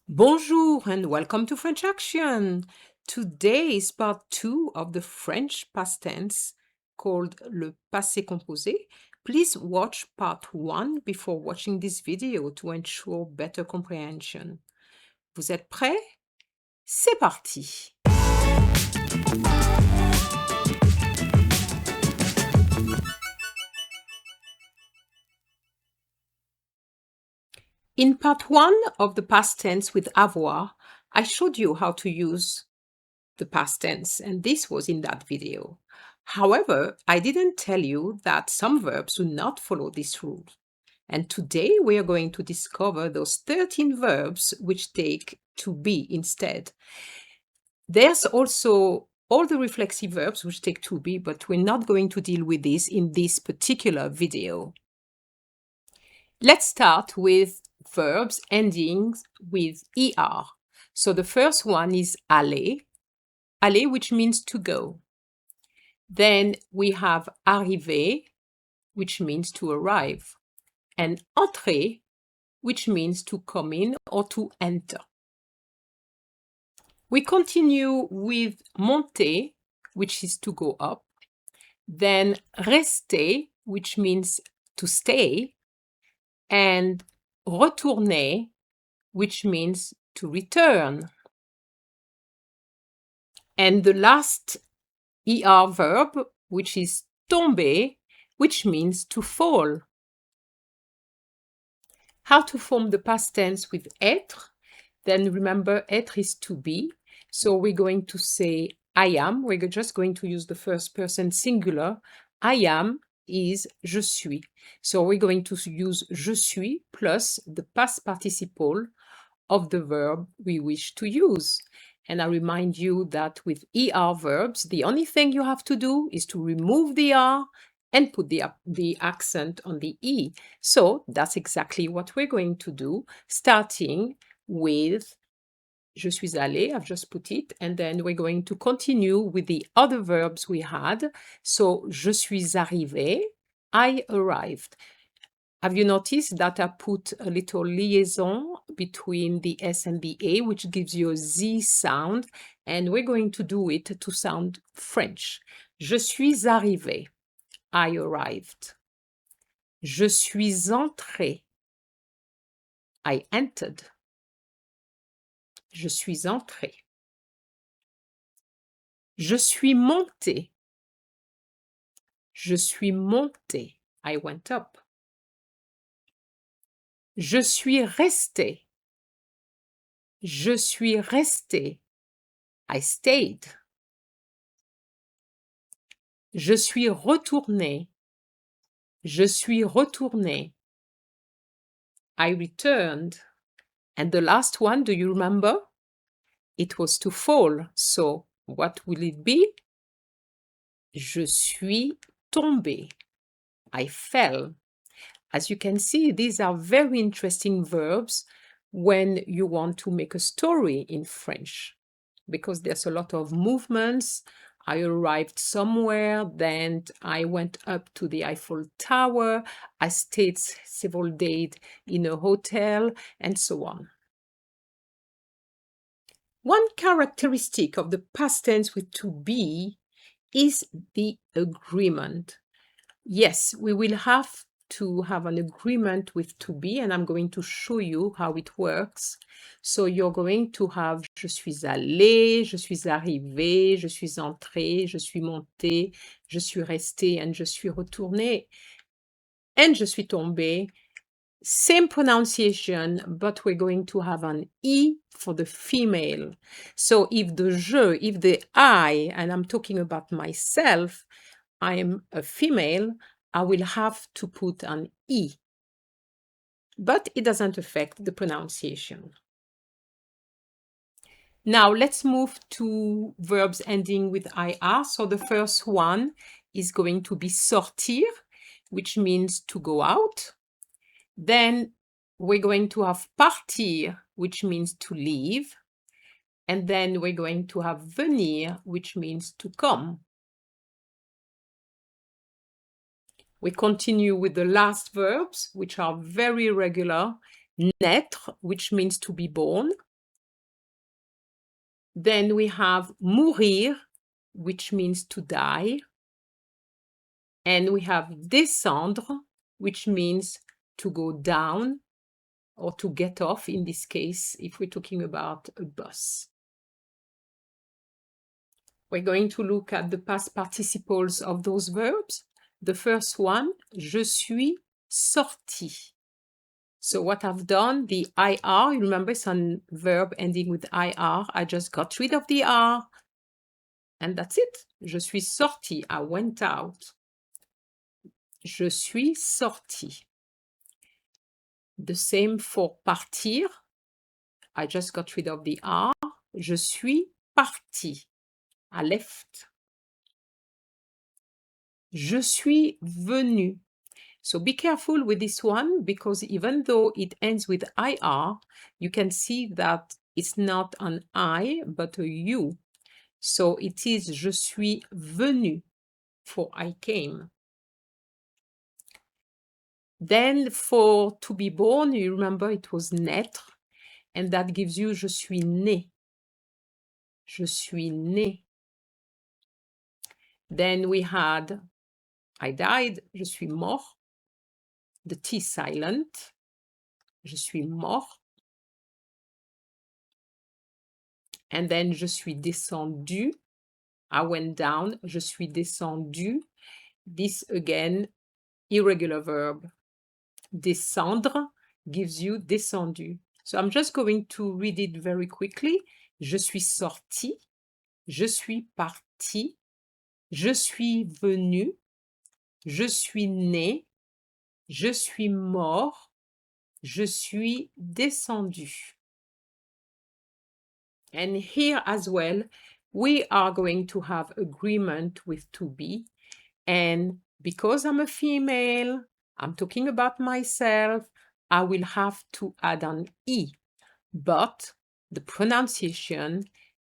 Bonjour and welcome to French Action. Today is part 2 of the French past tense called le passé composé. Please watch part 1 before watching this video to ensure better comprehension. Vous êtes prêts? C'est parti! In part 1 of the past tense with avoir, I showed you how to use the past tense, and this was in that video. However, I didn't tell you that some verbs do not follow this rule. And today we are going to discover those 13 verbs which take to be instead. There's also all the reflexive verbs which take to be, but we're not going to deal with this in this particular video. Let's start with verbs ending with er. So the first one is aller. Aller, which means to go. Then we have arriver, which means to arrive, and entrer, which means to come in or to enter. We continue with monter, which is to go up, then rester, which means to stay, and retourner, which means to return. And the last er verb, which is tomber, which means to fall. How to form the past tense with être? Then remember, être is to be. So we're going to say I am. We're just going to use the first person singular. I am is je suis. So we're going to use je suis plus the past participle of the verb we wish to use. And I remind you that with er verbs, the only thing you have to do is to remove the r and put the accent on the e. So that's exactly what we're going to do, starting with je suis allé, I've just put it, and then we're going to continue with the other verbs we had. So je suis arrivé, I arrived. Have you noticed that I put a little liaison between the S and the A, which gives you a Z sound, and we're going to do it to sound French. Je suis arrivé, I arrived. Je suis entré, I entered. Je suis entré. Je suis monté. Je suis monté, I went up. Je suis resté. Je suis resté, I stayed. Je suis retourné. Je suis retourné, I returned. And the last one, do you remember? It was to fall. So what will it be? Je suis tombé, I fell. As you can see, these are very interesting verbs when you want to make a story in French, because there's a lot of movements. I arrived somewhere, then I went up to the Eiffel Tower, I stayed several days in a hotel, and so on. One characteristic of the past tense with to be is the agreement. Yes, we will have to have an agreement with to be, and I'm going to show you how it works. So you're going to have je suis allé, je suis arrivé, je suis entré, je suis monté, je suis resté, and je suis retourné, and je suis tombé. Same pronunciation, but we're going to have an E for the female. So if the je, if the I, and I'm talking about myself, I am a female, I will have to put an E. But it doesn't affect the pronunciation. Now let's move to verbs ending with IR. So the first one is going to be sortir, which means to go out. Then we're going to have partir, which means to leave. And then we're going to have venir, which means to come. We continue with the last verbs, which are very regular. Naître, which means to be born. Then we have mourir, which means to die. And we have descendre, which means to go down or to get off, in this case, if we're talking about a bus. We're going to look at the past participles of those verbs. The first one, je suis sorti. So what I've done, the IR, you remember it's a verb ending with IR. I just got rid of the R, and that's it. Je suis sorti, I went out. Je suis sorti. The same for partir. I just got rid of the R. Je suis parti. I left. Je suis venu. So be careful with this one, because even though it ends with IR, you can see that it's not an I, but a U. So it is je suis venu, for I came. Then for to be born, you remember it was naître, and that gives you je suis né. Je suis né. Then we had I died, je suis mort. The T silent. Je suis mort. And then je suis descendu. I went down. Je suis descendu. This again, irregular verb. Descendre gives you descendu. So I'm just going to read it very quickly. Je suis sorti. Je suis parti. Je suis venu. Je suis né. Je suis mort. Je suis descendu. And here as well, we are going to have agreement with to be. And because I'm a female, I'm talking about myself, I will have to add an E. But the pronunciation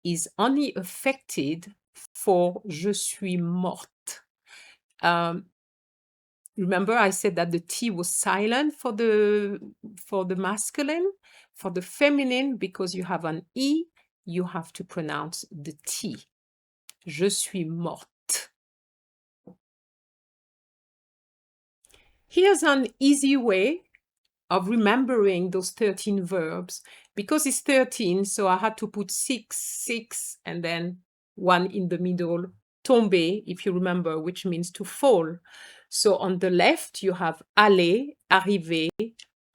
is only affected for je suis morte. Remember I said that the T was silent for the masculine. For the feminine, because you have an E, you have to pronounce the T. Je suis morte. Here's an easy way of remembering those 13 verbs. Because it's 13, so I had to put 6, and then 1 in the middle, tomber, if you remember, which means to fall. So on the left, you have aller, arriver,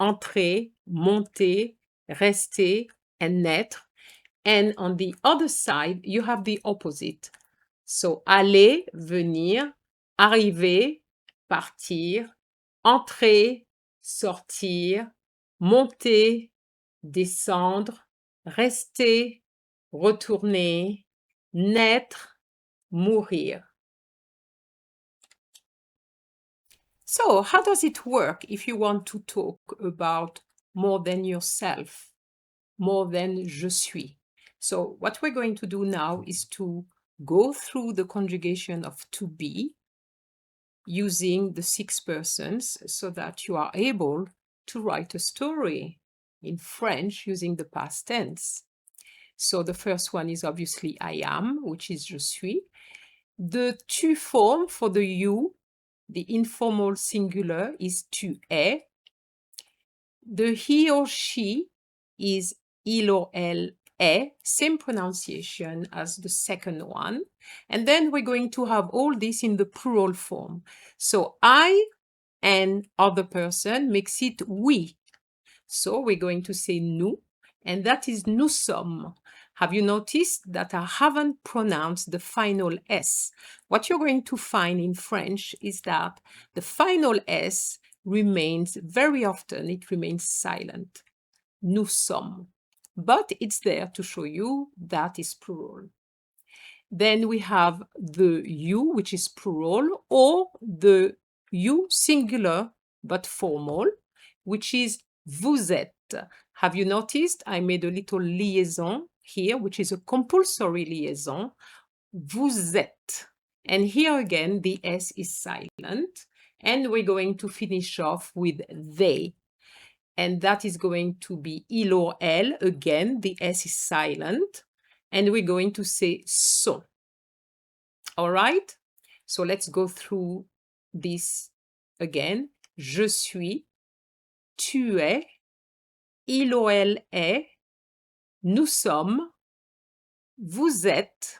entrer, monter, rester, and naître. And on the other side, you have the opposite. So aller, venir, arriver, partir, entrer, sortir, monter, descendre, rester, retourner, naître, mourir. So how does it work if you want to talk about more than yourself, more than je suis? So what we're going to do now is to go through the conjugation of to be using the 6 persons so that you are able to write a story in French using the past tense. So the first one is obviously I am, which is je suis. The tu form for the you, the informal singular, is tu es. The he or she is il or elle est, same pronunciation as the second one. And then we're going to have all this in the plural form. So I and other person makes it we. So we're going to say nous, and that is nous sommes. Have you noticed that I haven't pronounced the final S? What you're going to find in French is that the final S remains very often, it remains silent. Nous sommes. But it's there to show you that is plural. Then we have the you, which is plural, or the you singular but formal, which is vous êtes. Have you noticed I made a little liaison here, which is a compulsory liaison, vous êtes. And here again, the S is silent. And we're going to finish off with they. And that is going to be il or elle. Again, the S is silent. and we're going to say sont. All right? So let's go through this again. Je suis, tu es, il ou elle est, nous sommes, vous êtes,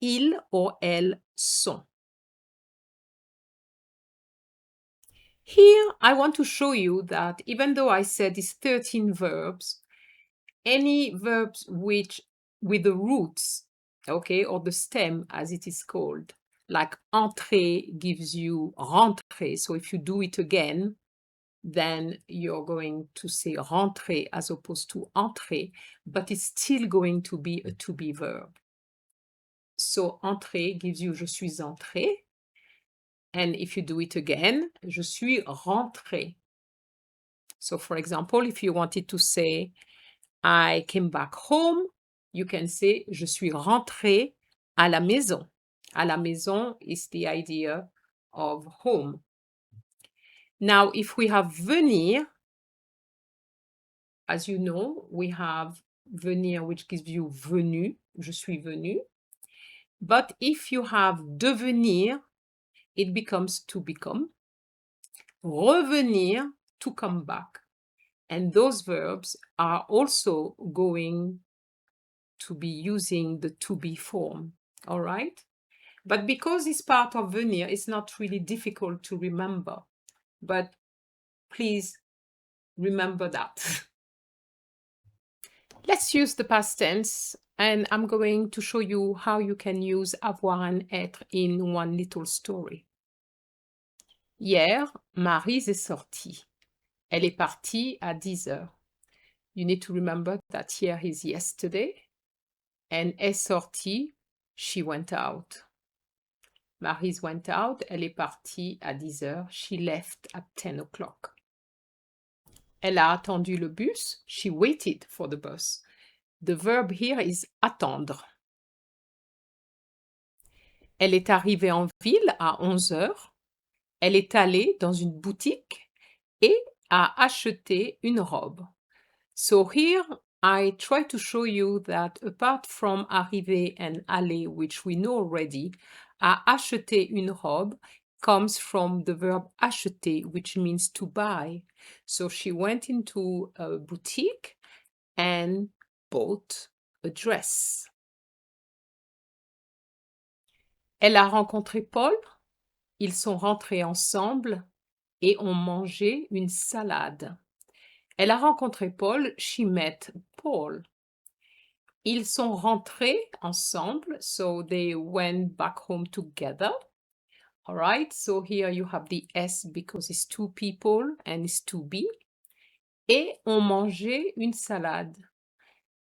ils ou elles sont. Here, I want to show you that even though I said it's 13 verbs, any verbs which with the roots, okay, or the stem as it is called, like entrer gives you rentrer. So if you do it again, then you're going to say rentrer as opposed to entrer, but it's still going to be a to be verb. So entrer gives you je suis entré. And if you do it again, je suis rentré. So for example, if you wanted to say I came back home, you can say je suis rentré à la maison. À la maison is the idea of home. Now, if we have venir, as you know, we have venir, which gives you venu, je suis venu. But if you have devenir, it becomes to become. Revenir, to come back. And those verbs are also going to be using the to be form, all right? But because it's part of venir, it's not really difficult to remember. But please remember that. Let's use the past tense, and I'm going to show you how you can use avoir and être in one little story. Hier, Maryse est sortie. Elle est partie à 10 heures. You need to remember that here is yesterday, and est sortie, she went out. Maryse went out, elle est partie à 10 heures. She left at 10 o'clock. Elle a attendu le bus. She waited for the bus. The verb here is attendre. Elle est arrivée en ville à 11 heures. Elle est allée dans une boutique et a acheté une robe. So here I try to show you that apart from arriver and aller, which we know already, a acheter une robe comes from the verb acheter, which means to buy. So she went into a boutique and bought a dress. Elle a rencontré Paul. Ils sont rentrés ensemble et ont mangé une salade. Elle a rencontré Paul. She met Paul. Ils sont rentrés ensemble, so they went back home together. All right, so here you have the S because it's two people and it's to be. Et ont mangé une salade.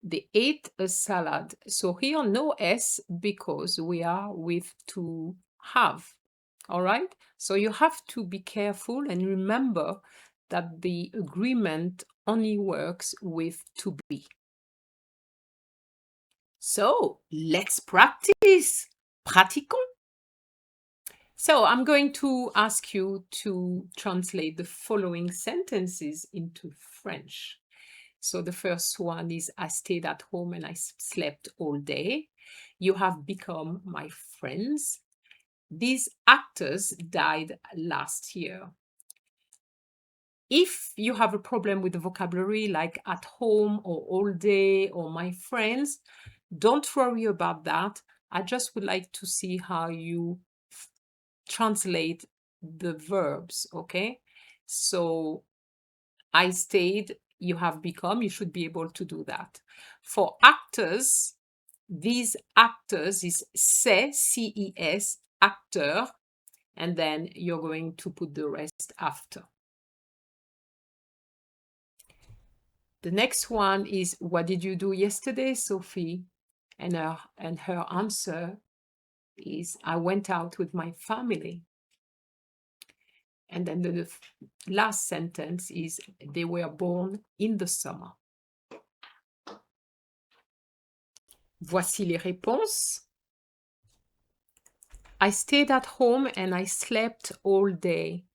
They ate a salad. So here no S because we are with to have. All right, so you have to be careful and remember that the agreement only works with to be. So let's practice. Pratiquons. So I'm going to ask you to translate the following sentences into French. So the first one is I stayed at home and I slept all day. You have become my friends. These actors died last year. If you have a problem with the vocabulary like at home or all day or my friends, don't worry about that. I just would like to see how you translate the verbs, okay? So I stayed, you have become, you should be able to do that. For actors, these actors is c'est, C-E-S, acteur, and then you're going to put the rest after. The next one is, what did you do yesterday, Sophie? And her answer is, I went out with my family. And then the last sentence is, they were born in the summer. Voici les réponses. I stayed at home and I slept all day.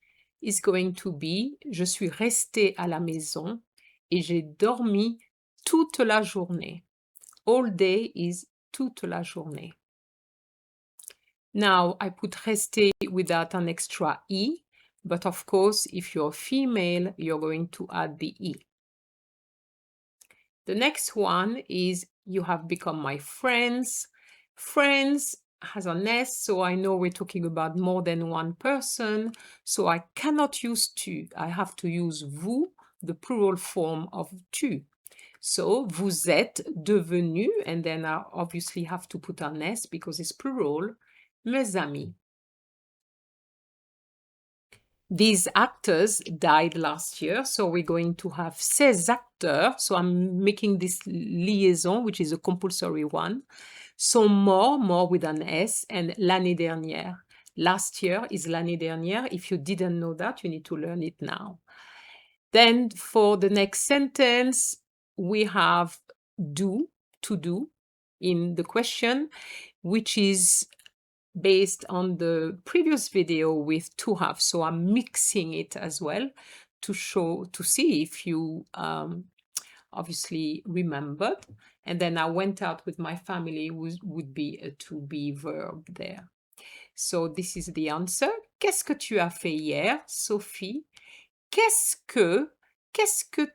Is going to be, je suis restée à la maison et j'ai dormi toute la journée. all day is toute la journée. Now, I put rester without an extra E, but of course, if you're female, you're going to add the E. The next one is you have become my friends. Friends has an S, so I know we're talking about more than one person. So I cannot use tu. I have to use vous, the plural form of tu. So, vous êtes devenus, and then I obviously have to put an S because it's plural, mes amis. These actors died last year, so we're going to have ces acteurs. So I'm making this liaison, which is a compulsory one. Sont morts, mort with an S, and l'année dernière. Last year is l'année dernière. If you didn't know that, you need to learn it now. Then for the next sentence, we have do, to do, in the question, which is based on the previous video with to have. So I'm mixing it as well to see if you obviously remembered. And then I went out with my family, would be a to be verb there. So this is the answer. Qu'est-ce que tu as fait hier, Sophie? Qu'est-ce que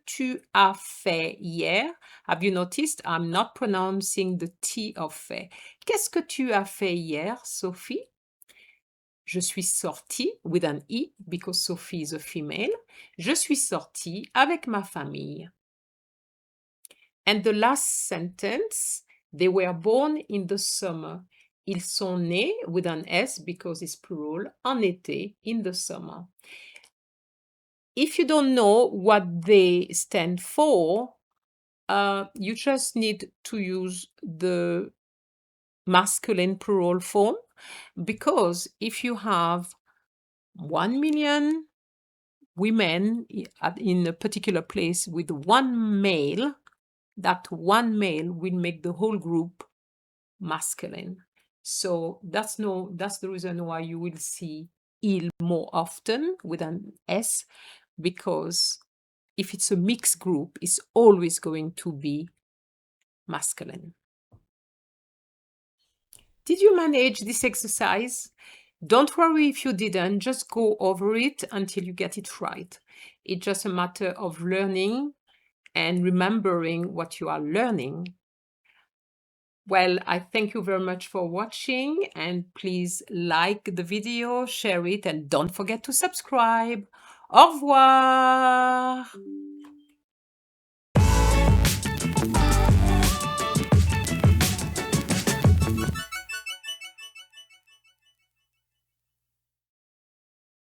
tu as fait hier? Have you noticed I'm not pronouncing the T of fait? Qu'est-ce que tu as fait hier, Sophie? Je suis sortie with an E because Sophie is a female. Je suis sortie avec ma famille. And the last sentence, they were born in the summer. Ils sont nés with an S because it's plural, en été, in the summer. If you don't know what they stand for, you just need to use the masculine plural form, because if you have 1 million women in a particular place with one male, that one male will make the whole group masculine. So that's the reason why you will see il more often with an S, because if it's a mixed group, it's always going to be masculine. Did you manage this exercise? Don't worry if you didn't, just go over it until you get it right. It's just a matter of learning and remembering what you are learning. Well, I thank you very much for watching, and please like the video, share it, and don't forget to subscribe. Au revoir!